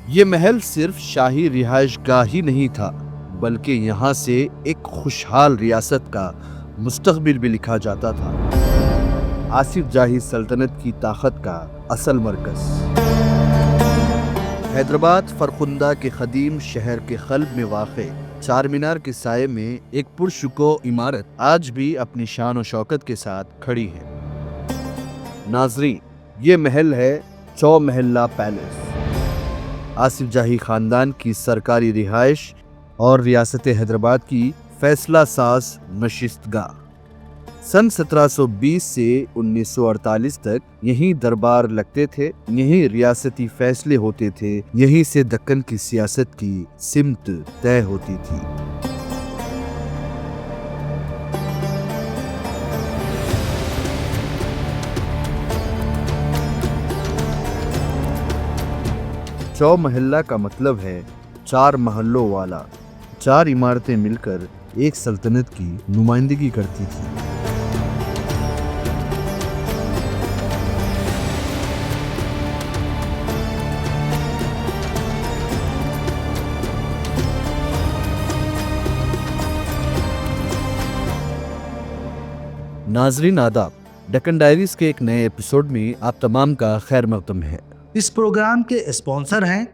یہ محل صرف شاہی رہائش گاہ ہی نہیں تھا بلکہ یہاں سے ایک خوشحال ریاست کا مستقبل بھی لکھا جاتا تھا۔ آصف جاہی سلطنت کی طاقت کا اصل مرکز حیدرآباد فرخندہ کے قدیم شہر کے قلب میں واقع چار مینار کے سائے میں ایک پرشکوہ عمارت آج بھی اپنی شان و شوکت کے ساتھ کھڑی ہے۔ ناظرین، یہ محل ہے چو محلہ پیلیس، آصف جاہی خاندان کی سرکاری رہائش اور ریاست حیدرآباد کی فیصلہ ساز نشست گاہ۔ سن 1720 سے 1948 تک یہیں دربار لگتے تھے، یہیں ریاستی فیصلے ہوتے تھے، یہیں سے دکن کی سیاست کی سمت طے ہوتی تھی۔ چو محلہ کا مطلب ہے چار محلوں والا۔ چار عمارتیں مل کر ایک سلطنت کی نمائندگی کرتی تھی۔ ناظرین آداب، ڈکن ڈائریز کے ایک نئے ایپیسوڈ میں آپ تمام کا خیر مقدم ہے۔ اس پروگرام کے اسپانسر ہیں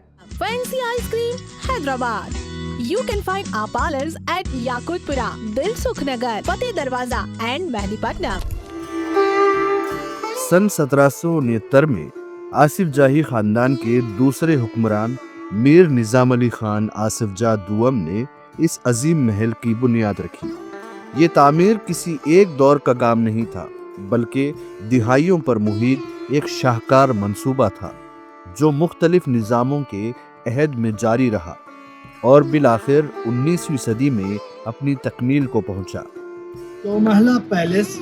Fancy Ice Cream, Hyderabad. You can find our parlors at Yakutpura, Dilsukh Nagar, Fateh Darwaza and Mehdipatnam. سن 1769 میں آصف جاہی خاندان کے دوسرے حکمران میر نظام علی خان آصف جاہ دوم نے اس عظیم محل کی بنیاد رکھی۔ یہ تعمیر کسی ایک دور کا کام نہیں تھا بلکہ دہائیوں پر محیط ایک شاہکار منصوبہ تھا جو مختلف نظاموں کے عہد میں جاری رہا اور بالآخر 19ویں صدی میں اپنی تکمیل کو پہنچا۔ چو محلہ پیلیس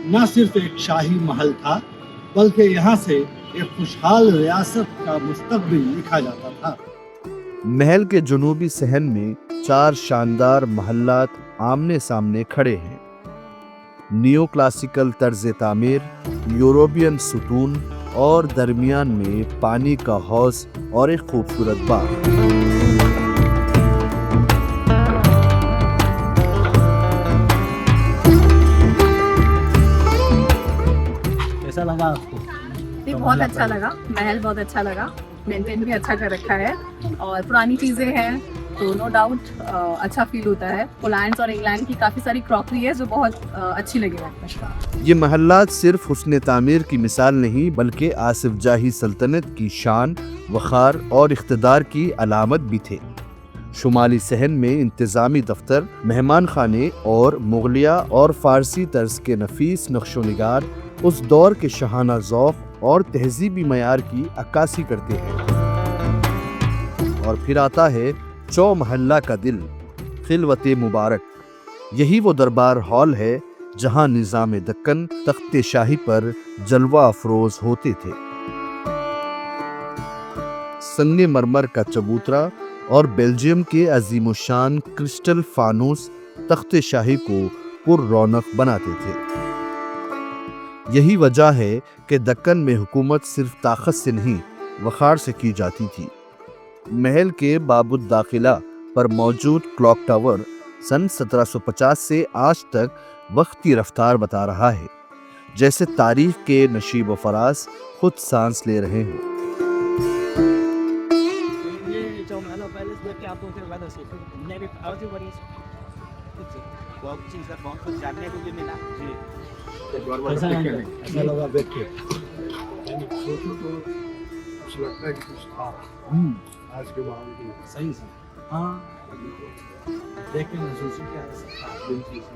نہ صرف ایک شاہی محل تھا بلکہ یہاں سے ایک خوشحال ریاست کا مستقبل لکھا جاتا تھا۔ محل کے جنوبی صحن میں چار شاندار محلات آمنے سامنے کھڑے ہیں۔ نیو کلاسیکل طرز تعمیر، یوروپین ستون اور درمیان میں پانی کا حوض اور ایک خوبصورت باغ۔ کیسا لگا آپ کو؟ بہت اچھا لگا، محل بہت اچھا لگا، مینٹین بھی اچھا کر رکھا ہے اور پرانی چیزیں ہیں تو نو ڈاؤٹ اچھا فیل ہوتا ہے۔ پولینڈ اور انگلینڈ کی کافی ساری کراکری ہے جو بہت اچھی لگی ہے۔ یہ محلات صرف حسن تعمیر کی مثال نہیں بلکہ آصف جاہی سلطنت کی شان، وقار اور اقتدار کی علامت بھی تھے۔ شمالی صحن میں انتظامی دفتر، مہمان خانے اور مغلیہ اور فارسی طرز کے نفیس نقش و نگار اس دور کے شاہانہ ذوق اور تہذیبی معیار کی عکاسی کرتے ہیں۔ اور پھر آتا ہے چو محلہ کا دل، خلوت مبارک۔ یہی وہ دربار ہال ہے جہاں نظام دکن تخت شاہی پر جلوہ افروز ہوتے تھے۔ سنگ مرمر کا چبوترا اور بیلجیم کے عظیم الشان کرسٹل فانوس تخت شاہی کو پر رونق بناتے تھے۔ یہی وجہ ہے کہ دکن میں حکومت صرف طاقت سے نہیں، وقار سے کی جاتی تھی۔ محل کے باب الداخلہ پر موجود کلاک ٹاور سن 1750 سے آج تک وقت کی رفتار بتا رہا ہے، جیسے تاریخ کے نشیب و فراز خود سانس لے رہے ہیں۔ یہ جو محلہ پیلیس دیکھ کے آپ کو کیا لگا؟ میری بہت بڑی چیز ہے، بہت کچھ جاننے کو بھی ملا۔ جی ایسا لگا دیکھ کے لگتا ہے کہ کچھ تھا آج کے ماحول کی صحیح سے ہاں دیکھ کے محسوس کیا۔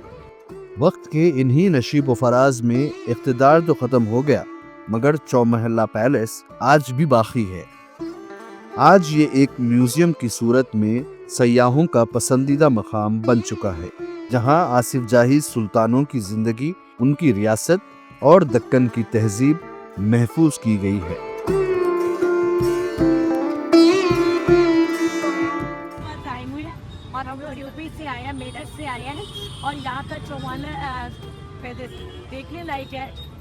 وقت کے انہی نشیب و فراز میں اقتدار تو ختم ہو گیا مگر چو محلہ پیلیس آج بھی باقی ہے۔ آج یہ ایک میوزیم کی صورت میں سیاحوں کا پسندیدہ مقام بن چکا ہے، جہاں آصف جاہی سلطانوں کی زندگی، ان کی ریاست اور دکن کی تہذیب محفوظ کی گئی ہے۔ اور ہم لوگ یوپی سے آئے ہیں، میرٹھ سے آئے ہیں اور یہاں کا جو دیکھنے لائق ہے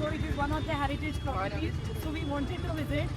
So it is one of the heritage properties. So we wanted to visit.